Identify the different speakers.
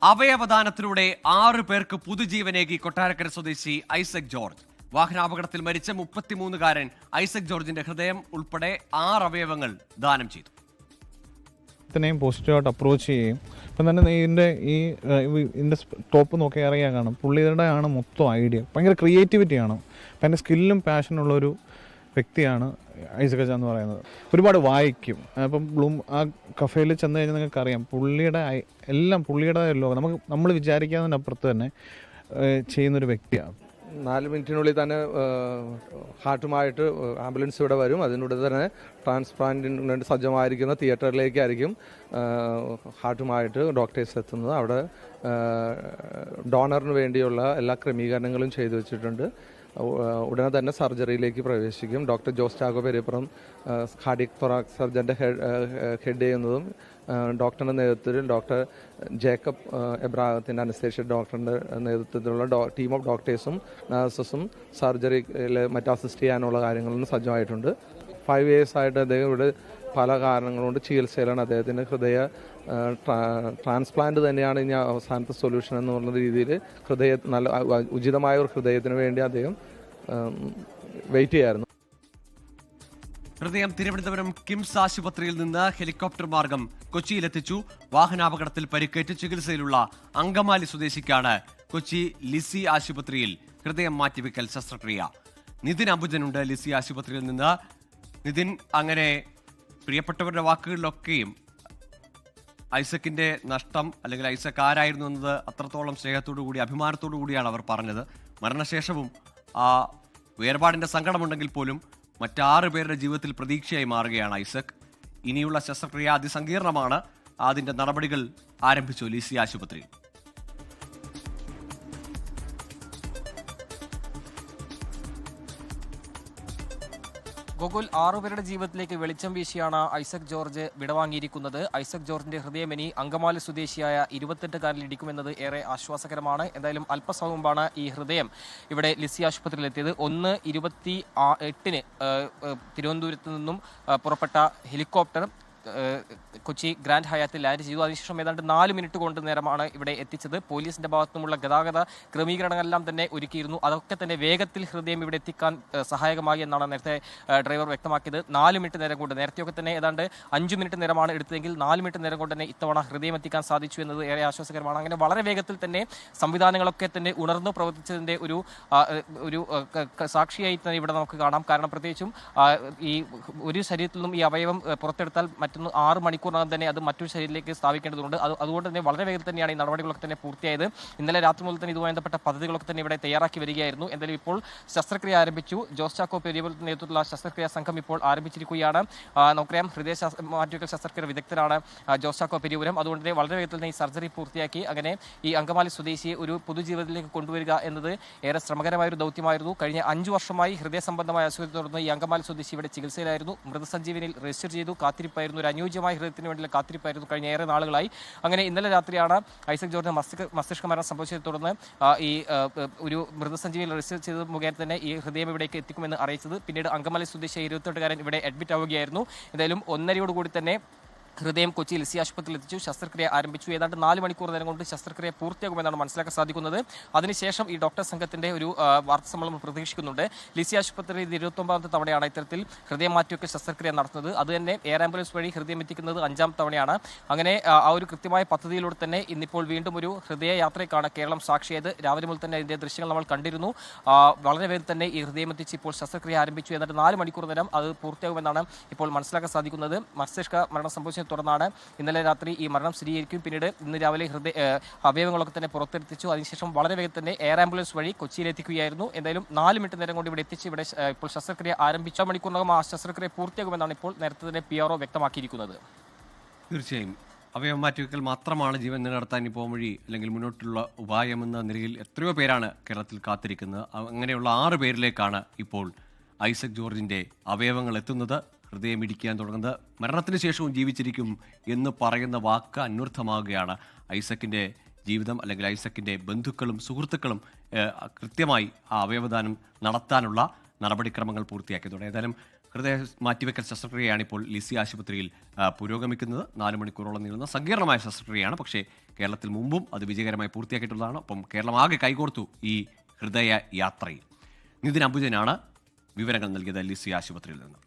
Speaker 1: അവയവദാനത്തിലൂടെ 6 പേർക്ക് പുതുജീവനേകി കൊട്ടാരക്കര സ്വദേശി ഐസക് ജോർജ്. വാഹനാപകടത്തിൽ മരിച്ച 33-കാരൻ ഐസക് ജോർജിന്റെ ഹൃദയം ഉൾപ്പെടെ 6 അവയവങ്ങൾ ദാനം ചെയ്തു.
Speaker 2: ഇതിനെയും പോസിറ്റീവായിട്ട് അപ്രോച്ച് ചെയ്യും. ഇപ്പം തന്നെ ഇതിൻ്റെ ടോപ്പ് നോക്കി അറിയാൻ കാണും. പുള്ളിയുടെ ആണ് മൊത്തം ഐഡിയ, ഭയങ്കര ക്രിയേറ്റിവിറ്റിയാണ്. അപ്പം എൻ്റെ സ്കില്ലും പാഷനുള്ളൊരു വ്യക്തിയാണ് ഐസക് എന്ന് പറയുന്നത്. ഒരുപാട് വായിക്കും. അപ്പം ആ കഫേയിൽ ചെന്ന് കഴിഞ്ഞാൽ നിങ്ങൾക്ക് അറിയാം, പുള്ളിയുടെ എല്ലാം പുള്ളിയുടെ നമ്മൾ വിചാരിക്കാതിനപ്പുറത്ത് തന്നെ ചെയ്യുന്നൊരു വ്യക്തിയാണ്.
Speaker 3: 4 മിനിറ്റിനുള്ളിൽ തന്നെ ഹാർട്ടുമായിട്ട് ആംബുലൻസ് ഇവിടെ വരും. അതിനുള്ളിൽ തന്നെ ട്രാൻസ്പ്ലാന്റിന് വേണ്ടി സജ്ജമായിരിക്കുന്ന തിയേറ്ററിലേക്കായിരിക്കും ഹാർട്ടുമായിട്ട് ഡോക്ടേഴ്സ് എത്തുന്നത്. അവിടെ ഡോണറിന് വേണ്ടിയുള്ള എല്ലാ ക്രമീകരണങ്ങളും ചെയ്തു വെച്ചിട്ടുണ്ട്. ഉടനെ തന്നെ സർജറിയിലേക്ക് പ്രവേശിക്കും. Doctor Jose Chacko Periyappuram cardiac thorax സർജൻ്റെ ഹെഡ് ചെയ്യുന്നതും ഡോക്ടറുടെ നേതൃത്വത്തിൽ ഡോക്ടർ ജേക്കബ് എബ്രാഹത്തിൻ്റെ അനസ്തേഷ്യ ഡോക്ടറിൻ്റെ നേതൃത്വത്തിലുള്ള ടീം ഓഫ് ഡോക്ടേഴ്സും നഴ്സസും സർജറിയിൽ മറ്റ് അസിസ്റ്റ് ചെയ്യാനുള്ള കാര്യങ്ങളിലും സജ്ജമായിട്ടുണ്ട്. 5 years ആയിട്ട് അദ്ദേഹം ഇവിടെ പല കാരണങ്ങളുകൊണ്ട് ചികിത്സയിലാണ്. അദ്ദേഹത്തിൻ്റെ ഹൃദയ ട്രാൻസ്പ്ലാന്റ് തന്നെയാണ് ഇനി അവസാനത്തെ സൊല്യൂഷൻ എന്ന് പറഞ്ഞ രീതിയിൽ നല്ല ഉചിതമായ ഒരു ഹൃദയത്തിന് വേണ്ടി അദ്ദേഹം വെയിറ്റ് ചെയ്യായിരുന്നു.
Speaker 1: ഹൃദയം തിരുവനന്തപുരം കിംസ് ആശുപത്രിയിൽ നിന്ന് ഹെലികോപ്റ്റർ മാർഗം കൊച്ചിയിലെത്തിച്ചു. വാഹനാപകടത്തിൽ പരിക്കേറ്റ് ചികിത്സയിലുള്ള അങ്കമാലി സ്വദേശിക്കാണ് കൊച്ചി ലിസി ആശുപത്രിയിൽ ഹൃദയം മാറ്റിവെക്കൽ ശസ്ത്രക്രിയ. നിതിൻ അംബുജനുണ്ട് ലിസി ആശുപത്രിയിൽ നിന്ന്. നിതിൻ, അങ്ങനെ പ്രിയപ്പെട്ടവരുടെ വാക്കുകളിലൊക്കെയും ഐസക്കിന്റെ നഷ്ടം, അല്ലെങ്കിൽ ഐസക് ആരായിരുന്നു എന്നത് അത്രത്തോളം സ്നേഹത്തോടു കൂടി അഭിമാനത്തോടു കൂടിയാണ് അവർ പറഞ്ഞത്. മരണശേഷവും ആ വേർപാടിന്റെ സങ്കടമുണ്ടെങ്കിൽ പോലും മറ്റ്6 പേരുടെ ജീവിതത്തിൽ പ്രതീക്ഷയായി മാറുകയാണ് ഐസക്. ഇനിയുള്ള ശസ്ത്രക്രിയ അതിസങ്കീർണമാണ്. അതിന്റെ നടപടികൾ ആരംഭിച്ചു ലിസി ആശുപത്രിയിൽ.
Speaker 4: ഗോകുൽ, 6 പേരുടെ ജീവിതത്തിലേക്ക് വെളിച്ചം വീശിയാണ് ഐസക് ജോർജ് വിടവാങ്ങിയിരിക്കുന്നത്. ഐസക് ജോർജിന്റെ ഹൃദയമിനി അങ്കമാലി സ്വദേശിയായ 28-കാരിൽ ഇടിക്കുമെന്നത് ഏറെ ആശ്വാസകരമാണ്. എന്തായാലും അല്പസമയം മുമ്പാണ് ഈ ഹൃദയം ഇവിടെ ലിസി ആശുപത്രിയിൽ എത്തിയത്. 1:28-ന് തിരുവനന്തപുരത്ത് നിന്നും പുറപ്പെട്ട ഹെലികോപ്റ്റർ കൊച്ചി ഗ്രാൻഡ് ഹയാത്തിൽ ലാൻഡ് ചെയ്തു. അതിനുശേഷം ഏതാണ്ട് 4 മിനിറ്റ് കൊണ്ട് നേരമാണ് ഇവിടെ എത്തിച്ചത്. പോലീസിന്റെ ഭാഗത്തു നിന്നുള്ള ഗതാഗത ക്രമീകരണങ്ങളെല്ലാം തന്നെ ഒരുക്കിയിരുന്നു. അതൊക്കെ തന്നെ വേഗത്തിൽ ഹൃദയം ഇവിടെ എത്തിക്കാൻ സഹായകമായി എന്നാണ് നേരത്തെ ഡ്രൈവർ വ്യക്തമാക്കിയത്. 4 മിനിറ്റ് നേരം കൊണ്ട്, നേരത്തെയൊക്കെ തന്നെ ഏതാണ്ട് 5 മിനിറ്റ് നേരമാണ് എടുത്തതെങ്കിൽ 4 മിനിറ്റ് നേരം കൊണ്ട് തന്നെ ഇത്തവണ ഹൃദയം എത്തിക്കാൻ സാധിച്ചു എന്നത് ഏറെ ആശ്വാസകരമാണ്. അങ്ങനെ വളരെ വേഗത്തിൽ തന്നെ സംവിധാനങ്ങളൊക്കെ തന്നെ ഉണർന്നു പ്രവർത്തിച്ചതിന്റെ ഒരു സാക്ഷിയായി തന്നെ ഇവിടെ നമുക്ക് കാണാം. കാരണം പ്രത്യേകിച്ചും ഈ ഒരു ശരീരത്തിൽ നിന്നും ഈ അവയവം പുറത്തെടുത്താൽ 6 മണിക്കൂറിനകം തന്നെ അത് മറ്റൊരു ശരീരത്തിലേക്ക് സ്ഥാപിക്കേണ്ടതുണ്ട്. അതുകൊണ്ട് തന്നെ വളരെ വേഗത്തിൽ തന്നെയാണ് ഈ നടപടികളൊക്കെ തന്നെ പൂർത്തിയായത്. ഇന്നലെ രാത്രി മുതൽ തന്നെ ഇതുമായി ബന്ധപ്പെട്ട പദ്ധതികളൊക്കെ തന്നെ ഇവിടെ തയ്യാറാക്കി വരികയായിരുന്നു. എന്തായാലും ഇപ്പോൾ ശസ്ത്രക്രിയ ആരംഭിച്ചു. ജോസ് ചാക്കോ പെരിയപ്പുറത്തിന്റെ നേതൃത്വത്തിലുള്ള ശസ്ത്രക്രിയ സംഘം ഇപ്പോൾ ആരംഭിച്ചിരിക്കുകയാണ്. നമുക്കറിയാം, ഹൃദയ മാറ്റിവെക്കൽ ശസ്ത്രക്രിയ വിദഗ്ധരാണ് ജോസ് ചാക്കോ പെരിയപുരം. അതുകൊണ്ട് തന്നെ വളരെ വേഗത്തിൽ തന്നെ ഈ സർജറി പൂർത്തിയാക്കി അങ്ങനെ ഈ അങ്കമാലി സ്വദേശിയെ ഒരു പൊതുജീവിതത്തിലേക്ക് കൊണ്ടുവരിക എന്നത് ഏറെ ശ്രമകരമായ ഒരു ദൗത്യമായിരുന്നു. കഴിഞ്ഞ 5 വർഷമായി ഹൃദയ സംബന്ധമായ അസുഖത്തെ തുടർന്ന് ഈ അങ്കമാലി സ്വദേശി ഇവിടെ ചികിത്സയിലായിരുന്നു. മൃതസഞ്ജീവനിയിൽ രജിസ്റ്റർ ചെയ്തു കാത്തിരിപ്പായിരുന്നു. ഒരു അനുയോജ്യമായ ഹൃദയത്തിന് വേണ്ടിയുള്ള കാത്തിരിപ്പായിരുന്നു കഴിഞ്ഞ ഏറെ നാളുകളായി. അങ്ങനെ ഇന്നലെ രാത്രിയാണ് ഐസക് ജോർജിന് മസ്തിഷ്ക മരണം സംഭവിച്ചതിനെ തുടർന്ന് ഈ ഒരു മൃതസഞ്ജീവിയിൽ രജിസ്റ്റർ ചെയ്തത് മുഖേന തന്നെ ഈ ഹൃദയം ഇവിടേക്ക് എത്തിക്കുമെന്ന് അറിയിച്ചത്. പിന്നീട് അങ്കമാലി സ്വദേശിയായ 28-കാരൻ ഇവിടെ അഡ്മിറ്റ് ആവുകയായിരുന്നു. എന്തായാലും 1:30 തന്നെ ഹൃദയം കൊച്ചി ലിസി ആശുപത്രിയിൽ എത്തിച്ചു. ശസ്ത്രക്രിയ ആരംഭിച്ചു. ഏതാണ്ട് 4 മണിക്കൂർ നേരം കൊണ്ട് ശസ്ത്രക്രിയ പൂർത്തിയാകുമെന്നാണ് മനസ്സിലാക്കാൻ സാധിക്കുന്നത്. അതിനുശേഷം ഈ ഡോക്ടർ സംഘത്തിന്റെ ഒരു വാർത്താ സമ്മേളനം പ്രതീക്ഷിക്കുന്നുണ്ട്. ലിസി ആശുപത്രിയിൽ 29ാമത്തെ തവണയാണ് ഇത്തരത്തിൽ ഹൃദയം മാറ്റിവെക്കൽ ശസ്ത്രക്രിയ നടത്തുന്നത്. അത് തന്നെ എയർ ആംബുലൻസ് വഴി ഹൃദയം എത്തിക്കുന്നത് 5ാം തവണയാണ്. അങ്ങനെ ആ ഒരു കൃത്യമായ പദ്ധതിയിലൂടെ തന്നെ ഇന്നിപ്പോൾ വീണ്ടും ഒരു ഹൃദയ യാത്രയ്ക്കാണ് കേരളം സാക്ഷിയായത്. രാവിലെ മുതൽ തന്നെ ഇതിന്റെ ദൃശ്യങ്ങൾ നമ്മൾ കണ്ടിരുന്നു. വളരെ വേഗം തന്നെ ഈ ഹൃദയം എത്തിച്ച് ഇപ്പോൾ ശസ്ത്രക്രിയ ആരംഭിച്ചു. ഏതാണ്ട് 4 മണിക്കൂർ നേരം അത് പൂർത്തിയാകുമെന്നാണ് ഇപ്പോൾ മനസ്സിലാക്കാൻ സാധിക്കുന്നത്. മസ്തിഷ്ക മരണം സംഭവിച്ച തുടർന്നാണ് ഇന്നലെ രാത്രി ഈ മരണം സ്ഥിരീകരിക്കും. പിന്നീട് ഇന്ന് രാവിലെ അവയവങ്ങളൊക്കെ തന്നെ പുറത്തെത്തിച്ചു. അതിനുശേഷം വളരെ വേഗം തന്നെ എയർ ആംബുലൻസ് വഴി കൊച്ചിയിലെത്തിക്കുകയായിരുന്നു. എന്തായാലും 4 മിനിറ്റ് നേരം കൊണ്ട് ഇവിടെ എത്തിച്ച് ഇവിടെ ഇപ്പോൾ ശസ്ത്രക്രിയ ആരംഭിച്ച മണിക്കൂറിനകം ആ ശസ്ത്രക്രിയ പൂർത്തിയാകുമെന്നാണ് ഇപ്പോൾ നേരത്തെ തന്നെ PRO വ്യക്തമാക്കിയിരിക്കുന്നത്.
Speaker 1: തീർച്ചയായും അവയവം മാറ്റിവെക്കൽ മാത്രമാണ് ജീവൻ നിലനിർത്താൻ ഇപ്പോൾ വഴി, അല്ലെങ്കിൽ മുന്നോട്ടുള്ള ഉപായമെന്ന നിലയിൽ എത്രയോ പേരാണ് കേരളത്തിൽ കാത്തിരിക്കുന്നത്. അങ്ങനെയുള്ള 6 പേരിലേക്കാണ് ഇപ്പോൾ ഐസക് ജോർജിന്റെ അവയവങ്ങൾ എത്തുന്നത്. ഹൃദയം ഇടിക്കാൻ തുടങ്ങുന്നത് മരണത്തിന് ശേഷവും ജീവിച്ചിരിക്കും എന്ന് പറയുന്ന വാക്ക് അന്വർത്ഥമാകുകയാണ്. ഐസക്കിൻ്റെ ജീവിതം, അല്ലെങ്കിൽ ഐസക്കിൻ്റെ ബന്ധുക്കളും സുഹൃത്തുക്കളും കൃത്യമായി ആ അവയവദാനം നടത്താനുള്ള നടപടിക്രമങ്ങൾ പൂർത്തിയാക്കിയതോടെ ഏതായാലും ഹൃദയ മാറ്റിവെക്കൽ ശസ്ത്രക്രിയയാണ് ഇപ്പോൾ ലിസി ആശുപത്രിയിൽ പുരോഗമിക്കുന്നത്. 4 മണിക്കൂറോളം നീളുന്ന സങ്കീർണമായ ശസ്ത്രക്രിയയാണ്. പക്ഷേ കേരളത്തിൽ മുമ്പും അത് വിജയകരമായി പൂർത്തിയാക്കിയിട്ടുള്ളതാണ്. ഒപ്പം കേരളം ആകെ കൈകോർത്തു ഈ ഹൃദയ യാത്രയിൽ. നിതിൻ അംബുജനാണ് വിവരങ്ങൾ നൽകിയത് ലിസി ആശുപത്രിയിൽ നിന്ന്.